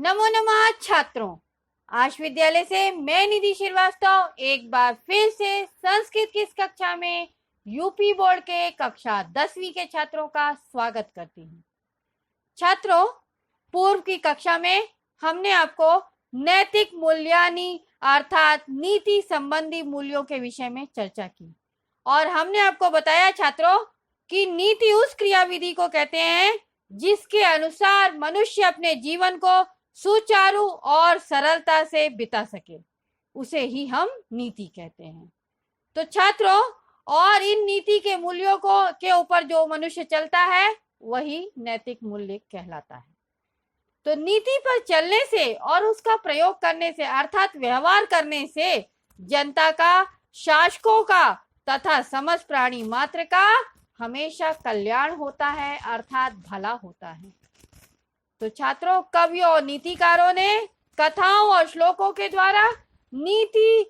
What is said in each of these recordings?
नमो नमः छात्रों। आज विद्यालय से मैं निधि श्रीवास्तव एक बार फिर से संस्कृत की इस कक्षा में यूपी बोर्ड के कक्षा 10वीं के छात्रों का स्वागत करती हूँ। छात्रों, पूर्व की कक्षा में हमने आपको नैतिक मूल्यानि अर्थात नीति संबंधी मूल्यों के विषय में चर्चा की और हमने आपको बताया छात्रों कि नीति उस क्रियाविधि को कहते हैं जिसके अनुसार मनुष्य अपने जीवन को सुचारू और सरलता से बिता सके, उसे ही हम नीति कहते हैं। तो छात्रों, और इन नीति के मूल्यों को के ऊपर जो मनुष्य चलता है वही नैतिक मूल्य कहलाता है। तो नीति पर चलने से और उसका प्रयोग करने से अर्थात व्यवहार करने से जनता का, शासकों का तथा समस्त प्राणी मात्र का हमेशा कल्याण होता है अर्थात भला होता है। तो छात्रों, कवियों और नीतिकारों ने कथाओं और श्लोकों के द्वारा नीति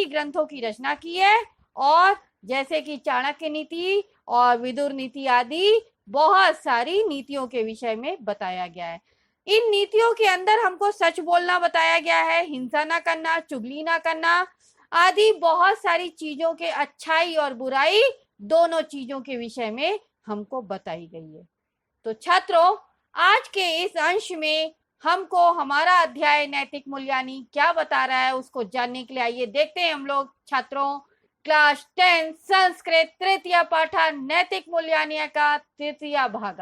ग्रंथों की रचना की है और जैसे कि चाणक्य नीति और विदुर नीति आदि बहुत सारी नीतियों के विषय में बताया गया है। इन नीतियों के अंदर हमको सच बोलना बताया गया है, हिंसा ना करना, चुगली ना करना आदि बहुत सारी चीजों के अच्छाई और बुराई दोनों चीजों के विषय में हमको बताई गई है। तो छात्रों, आज के इस अंश में हमको हमारा अध्याय नैतिक मूल्यानि क्या बता रहा है उसको जानने के लिए आइए देखते हैं हम लोग छात्रों क्लास 10 संस्कृत तृतीय पाठ नैतिक मूल्यानि का तृतीय भाग।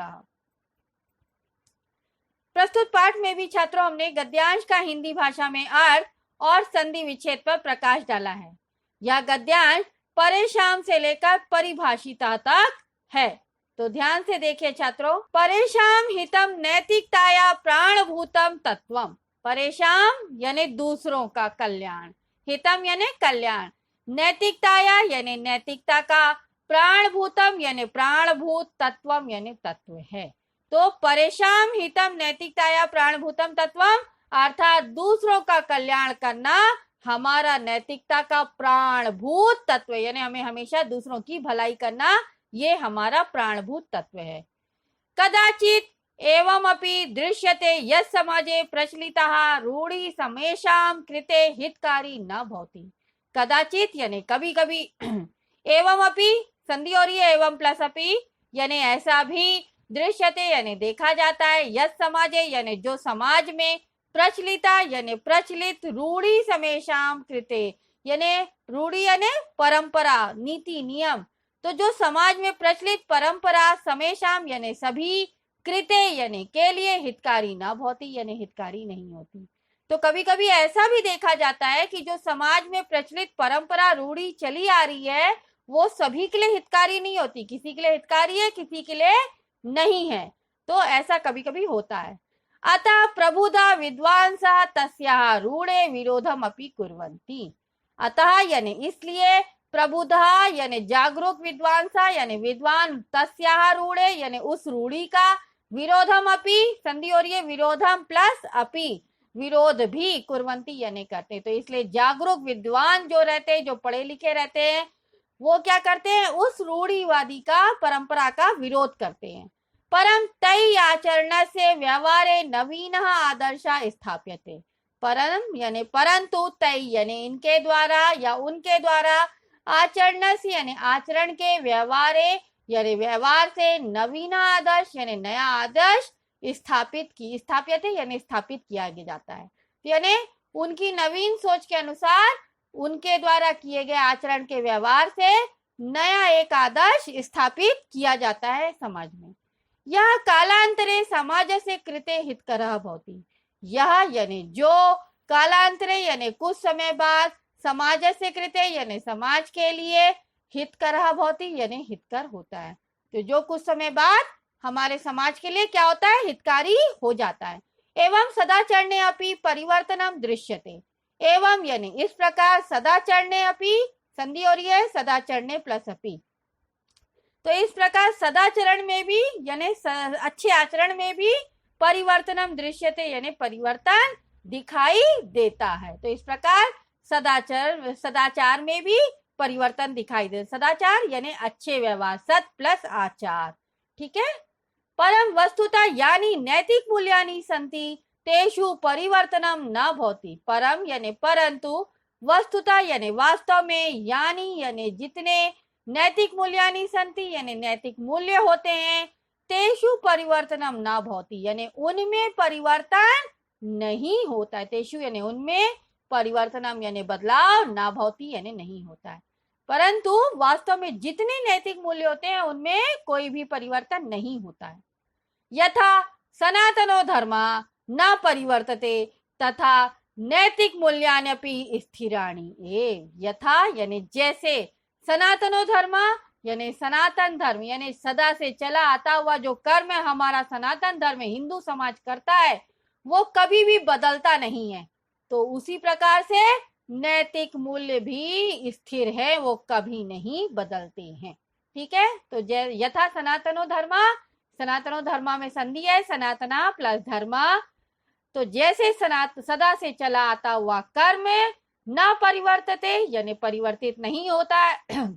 प्रस्तुत पाठ में भी छात्रों हमने गद्यांश का हिंदी भाषा में अर्थ और संधि विच्छेद पर प्रकाश डाला है। यह गद्यांश परेशान से लेकर परिभाषिता तक है। तो ध्यान से देखिए छात्रों, परेशान हितम नैतिकताया प्राणभूतम तत्वम। परेशान यानी दूसरों का कल्याण, हितम यानी कल्याण, नैतिकताया यानी नैतिकता का, प्राणभूतम यानी प्राणभूत, तत्वम यानी तत्व है। तो परेशान हितम नैतिकताया प्राणभूतम तत्वम अर्थात दूसरों का कल्याण करना हमारा नैतिकता का प्राणभूत तत्व, यानी हमें हमेशा दूसरों की भलाई करना, ये हमारा प्राणभूत तत्व है। कदाचित एवं अपि दृश्यते यत् समाजे प्रचलितः रूढ़ि समेषां कृते हितकारी न भवति। कदाचित यानी कभी कभी, एवं अपि संधि और ये एवं प्लस अपि यानी ऐसा भी, दृश्यते यानी देखा जाता है, यत् समाजे यानी जो समाज में, प्रचलिता यानी प्रचलित, रूढ़ि समेषां कृते यानी रूढ़ि यानी परंपरा, नीति नियम, तो जो समाज में प्रचलित परंपरा, समेषाम यानी सभी, कृते यानी के लिए, हितकारी ना भवति यानी हितकारी नहीं होती। तो कभी कभी ऐसा भी देखा जाता है कि जो समाज में प्रचलित परंपरा, रूढ़ी चली आ रही है वो सभी के लिए हितकारी नहीं होती, किसी के लिए हितकारी है, किसी के लिए नहीं है। तो ऐसा कभी कभी होता है। अतः प्रबुद्धा विद्वांसः तस्याः रूढ़े विरोधम अपि कुर्वन्ति। अतः यानी इसलिए, प्रबुद्धा यानी जागरूक, विद्वांसा यानी विद्वान, तस्याः रूढ़े यानी उस रूढ़ी का, विरोधम अपि संधि और ये विरोधम प्लस अपि विरोध भी, कुर्वन्ति यानी करते। तो इसलिए जागरूक विद्वान जो रहते हैं, जो पढ़े लिखे रहते हैं, वो क्या करते हैं, उस रूढ़ीवादी का, परंपरा का विरोध करते हैं। परम तै आचरण से व्यवहारे नवीन आदर्श स्थाप्यते। परम यानी परंतु, तै यानी इनके द्वारा या उनके द्वारा, आचरण से यानी आचरण के, व्यवहारे यानी व्यवहार से, नवीन आदर्श यानी नया आदर्श स्थापित यानी स्थापित किया जाता है। यानी उनकी नवीन सोच के अनुसार उनके द्वारा किए गए आचरण के व्यवहार से नया एक आदर्श स्थापित किया जाता है समाज में। यह कालांतरे समाज से कृते हितकरः भवति। यह यानी जो, कालांतरे यानी कुछ समय बाद, समाज से कृते यानी समाज के लिए, हितकरः भवति यानी हितकर होता है। तो जो कुछ समय बाद हमारे समाज के लिए क्या होता है, हितकारी हो जाता है। एवं सदाचरणे अपि परिवर्तनम दृश्यते। एवं यानी इस प्रकार, सदाचरणे अपि संधि और ये सदाचरणे प्लस अपि, तो इस प्रकार सदाचरण में भी यानी अच्छे आचरण में भी, परिवर्तनम दृश्यते यानी परिवर्तन दिखाई देता है। तो इस प्रकार सदाचार में भी परिवर्तन दिखाई दे। सदाचार यानी अच्छे व्यवहार, सत प्लस आचार, ठीक है। परम वस्तुतः यानी नैतिक मूल्यानि सन्ति तेषु परिवर्तनम न भवति। परम यानी परंतु, वस्तुतः यानी वास्तव में, यानी जितने, नैतिक मूल्यानि सन्ति यानी नैतिक मूल्य होते हैं, तेषु परिवर्तनम न भवति यानी उनमें परिवर्तन नहीं होता है। तेषु यानी उनमें, परिवर्तनम यानी बदलाव, न भवति यानी नहीं होता है। परंतु वास्तव में जितने नैतिक मूल्य होते हैं उनमें कोई भी परिवर्तन नहीं होता है। यथा सनातनो धर्मा न परिवर्तते तथा नैतिक मूल्यान्यपि स्थिराणि। यथा यानी जैसे, सनातनो धर्मा यानी सनातन धर्म यानी सदा से चला आता हुआ जो कर्म है हमारा सनातन धर्म हिंदू समाज करता है वो कभी भी बदलता नहीं है। तो उसी प्रकार से नैतिक मूल्य भी स्थिर है, वो कभी नहीं बदलते हैं। ठीक है, तो यथा सनातनो धर्मा में संधि है, सनातना प्लस धर्मा। तो जैसे सदा से चला आता हुआ कर्म न परिवर्तते यानी परिवर्तित नहीं होता है,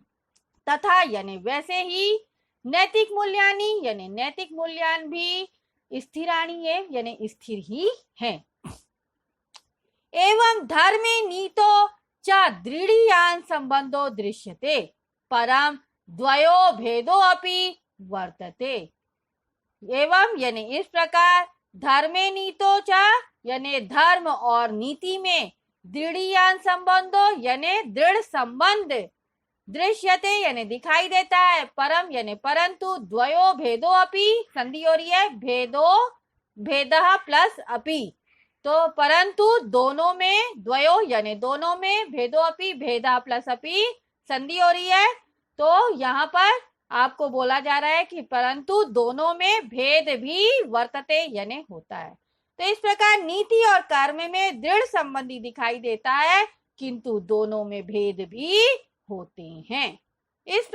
तथा यानी वैसे ही नैतिक मूल्यानि यानी नैतिक मूल्यान भी स्थिराणि है यानी स्थिर ही है। एवं धर्मे नीतो च दृढ़ीयान संबंधो दृश्यते परम द्वयो भेदो अपि वर्तते। एवं यानी इस प्रकार धर्मे नीतो च यानी धर्म और नीति में दृढ़ीयान संबंधो यानी दृढ़ संबंध, दृश्यते यानी दिखाई देता है, परम यानी परंतु, द्वयो भेदो अपि संधि हो रही है, भेदः प्लस अपि, तो परंतु दोनों में, द्वयो यानी दोनों में, भेदो अपि भेदः प्लस अपि संधि हो रही है। तो यहाँ पर आपको बोला जा रहा है कि परंतु दोनों में भेद भी वर्तते यानी होता है। तो इस प्रकार नीति और कर्म में दृढ़ संबंधी दिखाई देता है किंतु दोनों में भेद भी होते हैं। इस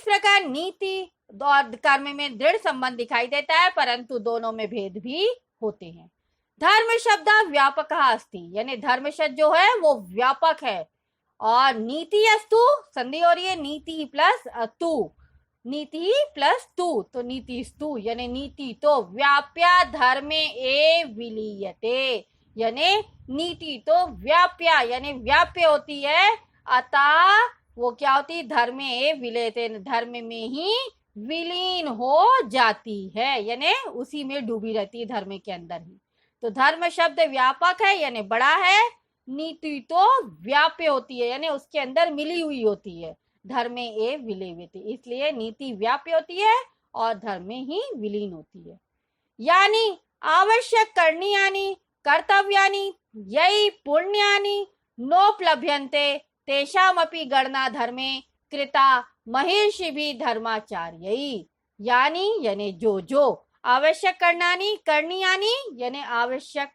प्रकार नीति और कर्म में दृढ़ संबंध दिखाई देता है परंतु दोनों में भेद भी होते हैं। धर्म शब्द व्यापक अस्ति यानी धर्म शब्द जो है वो व्यापक है, और नीति अस्तु संधि हो रही है, नीति प्लस तु, तो नीति स्तु यानी नीति तो व्याप्या धर्मे ए विलीयते यानी नीति तो व्याप्या यानी व्याप्य होती है, अतः वो क्या होती, धर्मे ए विलीयते धर्म में ही विलीन हो जाती है यानी उसी में डूबी रहती है, धर्म के अंदर ही। तो धर्म शब्द व्यापक है यानी बड़ा है, नीति तो व्याप्य होती है यानी उसके अंदर मिली हुई होती है, धर्मे ए विलीयते, इसलिए नीति व्याप्य होती है और धर्म में ही विलीन होती है। यानी आवश्यक करणीयानि कर्तव्यानि यही पुण्यानि नोपलभ्यन्ते तेषामपि गणना धर्मे कृता महिषी भी धर्माचार्य। यानी जो आवश्यक करणीयानि यानी आवश्यक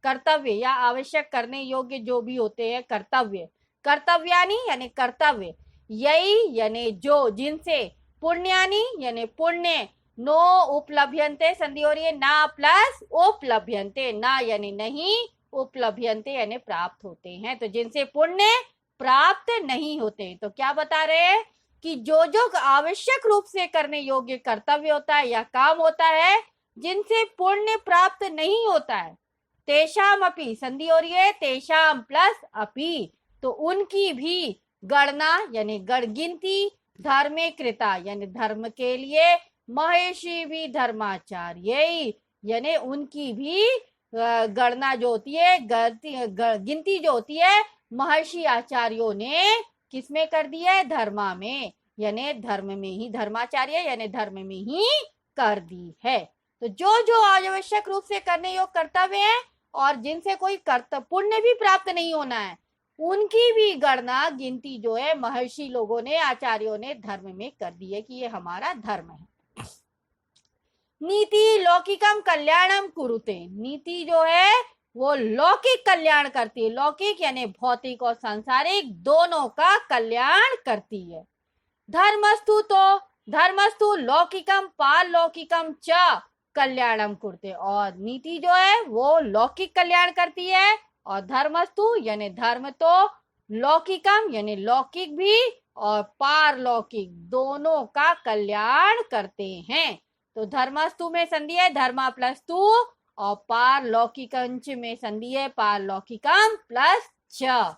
कर्तव्य या आवश्यक करने योग्य जो भी होते हैं कर्तव्यानि यानी कर्तव्य, यही यानी जो जिनसे, पुण्यानि यानी पुण्य, नो उपलभ्यन्ते संधि हो रही है, ना प्लस उपलभ्यन्ते, ना यानी नहीं, उपलभ्यन्ते यानी प्राप्त होते हैं, तो जिनसे पुण्य प्राप्त नहीं होते। तो क्या बता रहे हैं कि जो आवश्यक रूप से करने योग्य कर्तव्य होता है या काम होता है जिनसे पुण्य प्राप्त नहीं होता है, तेषाम अपि संधि हो रही है, तेषाम प्लस अपि, तो उनकी भी गणना यानी गिनती, धर्मे कृता यानी धर्म के लिए, महिषी भी धर्माचार्य यानी उनकी भी गणना जो होती है, गिनती जो होती है महर्षि आचार्यों ने किसमें कर दिया है, धर्मा में यानी धर्म में ही, धर्माचार्य यानी धर्म में ही कर दी है। तो जो आवश्यक रूप से करने योग्य कर्तव्य है और जिनसे कोई पुण्य भी प्राप्त नहीं होना है, उनकी भी गणना गिनती जो है महर्षि लोगों ने, आचार्यों ने धर्म में कर दी है कि ये हमारा धर्म है। नीति लौकिकम कल्याणम कुरुते, नीति जो है वो लौकिक कल्याण करती है, लौकिक यानी भौतिक और सांसारिक दोनों का कल्याण करती है। धर्मस्तु लौकिकम पारलौकिकम च कल्याणम कुरुते, और नीति जो है वो लौकिक कल्याण करती है, और धर्मस्तु यानी धर्म तो लौकिकम यानी लौकिक भी और पारलौकिक दोनों का कल्याण करते हैं। तो धर्मस्तु में संधि है धर्मा प्लस तु, और पारलौकिकंच में संधि है पारलौकिकम प्लस च।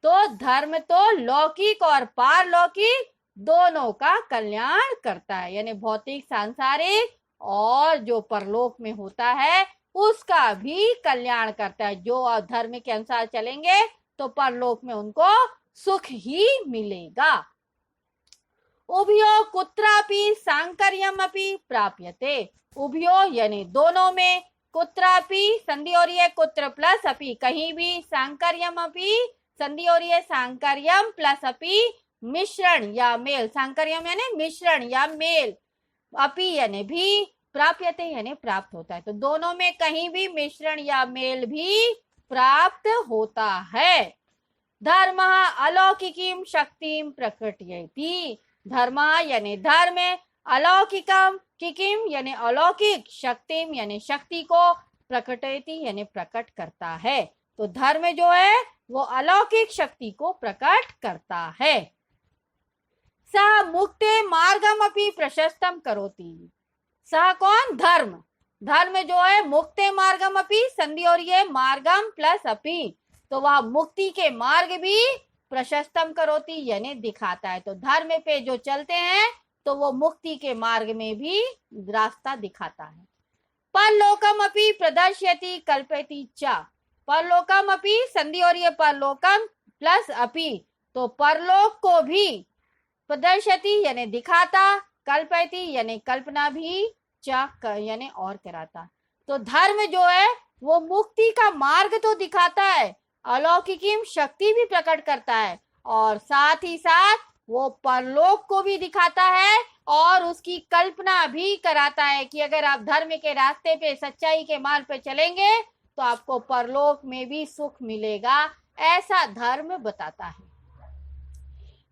तो धर्म तो लौकिक और पारलौकिक दोनों का कल्याण करता है, यानी भौतिक सांसारिक और जो परलोक में होता है उसका भी कल्याण करता है। जो धर्म के अनुसार चलेंगे तो परलोक में उनको सुख ही मिलेगा। उभयो कुत्रापि सांकर्यमपि प्राप्यते। उभयो यानी दोनों में, कुत्रापि संधि हो रही है कुत्र प्लस अपि, कहीं भी, सांकर्यमपि संधि हो रही है सांकर्यम प्लस अपि, मिश्रण या मेल, सांकर्यम यानी मिश्रण या मेल, अपि यानी भी, प्राप्यते यानी प्राप्त होता है। तो दोनों में कहीं भी मिश्रण या मेल भी प्राप्त होता है। धर्म अलौकिकीम शक्तिम प्रकटयति। धर्म यानी धर्म, अलौकिकम किकिम यानी अलौकिक, शक्तिम यानी शक्ति को, प्रकटयति यानी प्रकट करता है। तो धर्म जो है वो अलौकिक शक्ति को प्रकट करता है। सह मुक्ते मार्गम अपि प्रशस्तम करोति। सह कौन? धर्म। धर्म जो है मुक्ते मार्गम अपि, संधि हो रही है मार्गम प्लस अपि, तो वह मुक्ति के मार्ग भी प्रशस्तम करोति यानी दिखाता है। तो धर्म पे जो चलते हैं तो वो मुक्ति के मार्ग में भी रास्ता दिखाता है। परलोकम अपि प्रदर्शयति कल्पयति च। परलोकम अपि संधि हो रही है परलोकम प्लस अपि, तो परलोक को भी, प्रदर्शयति यानी दिखाता, कल्पयति यानी कल्पना भी, च यानी और कराता। तो धर्म जो है वो मुक्ति का मार्ग तो दिखाता है, अलौकिकीम शक्ति भी प्रकट करता है, और साथ ही साथ वो परलोक को भी दिखाता है और उसकी कल्पना भी कराता है कि अगर आप धर्म के रास्ते पे, सच्चाई के मार्ग पे चलेंगे तो आपको परलोक में भी सुख मिलेगा, ऐसा धर्म बताता है।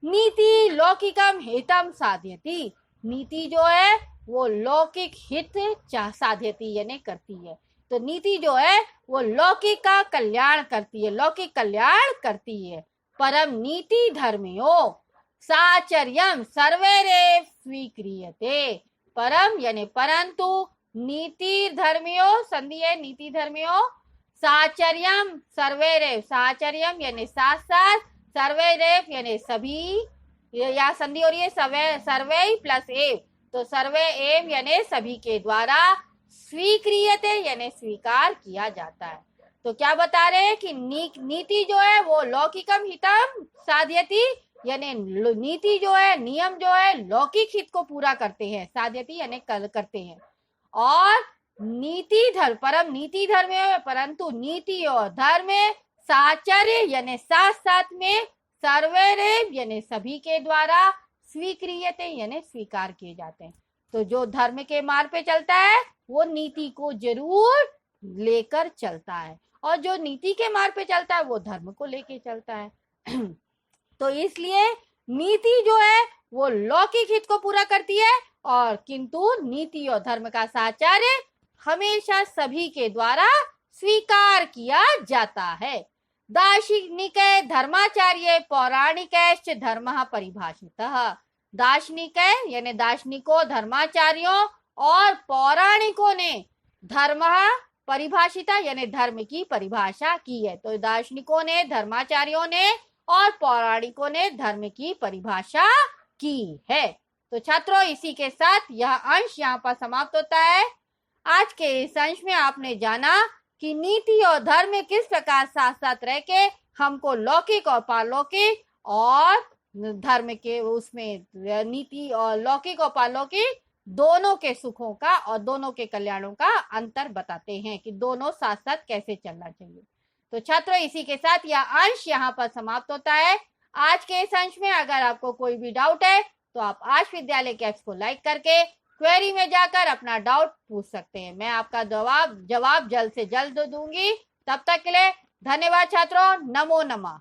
नीति लौकिकम हितम साधयति। नीति जो है वो लौकिक हित साधयति यानी करती है। तो नीति जो है वो लौकिक का कल्याण करती है, लौकिक कल्याण करती है। परम नीति धर्मियो साचर्यम सर्वैरेव स्वीक्रियते। परम यानी परंतु, नीति धर्मियो संधि है नीति धर्मियो, साचर्यम सर्वैरेव, साचर्यम यानी साथ साथ, सर्वैरेव यानी सभी, या संधि हो रही है सर्वै प्लस एव, तो सर्वे एव यानी सभी के द्वारा, स्वीक्रियते यानी स्वीकार किया जाता है। तो क्या बता रहे हैं कि नीति जो है वो लौकिकम हितम साधयति, यानी नीति जो है, नियम जो है लौकिक हित को पूरा करते हैं, साधयति यानी करते हैं। और नीति धर्म, परम नीति धर्म है, परंतु नीति और धर्म साचर्य यानी साथ साथ में, सर्वैरेव यानी सभी के द्वारा, स्वीक्रियते यानी स्वीकार किए जाते हैं। तो जो धर्म के मार्ग पे चलता है वो नीति को जरूर लेकर चलता है, और जो नीति के मार्ग पे चलता है वो धर्म को लेके चलता है। तो इसलिए नीति जो है वो लौकिक हित को पूरा करती है, और किंतु नीति और धर्म का साचार्य हमेशा सभी के द्वारा स्वीकार किया जाता है। दार्शनिक धर्माचार्य पौराणिकैश्च धर्मः परिभाषितः। दार्शनिक यानी दार्शनिकों, धर्माचार्यों और पौराणिकों ने धर्म परिभाषिता यानी धर्म की परिभाषा की है। तो दार्शनिकों ने, धर्माचार्यों ने और पौराणिकों ने धर्म की परिभाषा की है। तो छात्रों, इसी के साथ यह अंश यहाँ पर समाप्त होता है। आज के इस अंश में आपने जाना कि नीति और धर्म किस प्रकार साथ साथ रह के हमको लौकिक और पारलौकिक, और धर्म के उसमें नीति और लौकिक और पारलौकिक दोनों के सुखों का और दोनों के कल्याणों का अंतर बताते हैं कि दोनों साथ साथ कैसे चलना चाहिए। तो छात्रों, इसी के साथ यह अंश यहाँ पर समाप्त होता है। आज के इस अंश में अगर आपको कोई भी डाउट है तो आप आश विद्यालय के ऐप्स को लाइक करके क्वेरी में जाकर अपना डाउट पूछ सकते हैं। मैं आपका जवाब जल्द से जल्द दूंगी। तब तक के लिए धन्यवाद छात्रों। नमो नमः।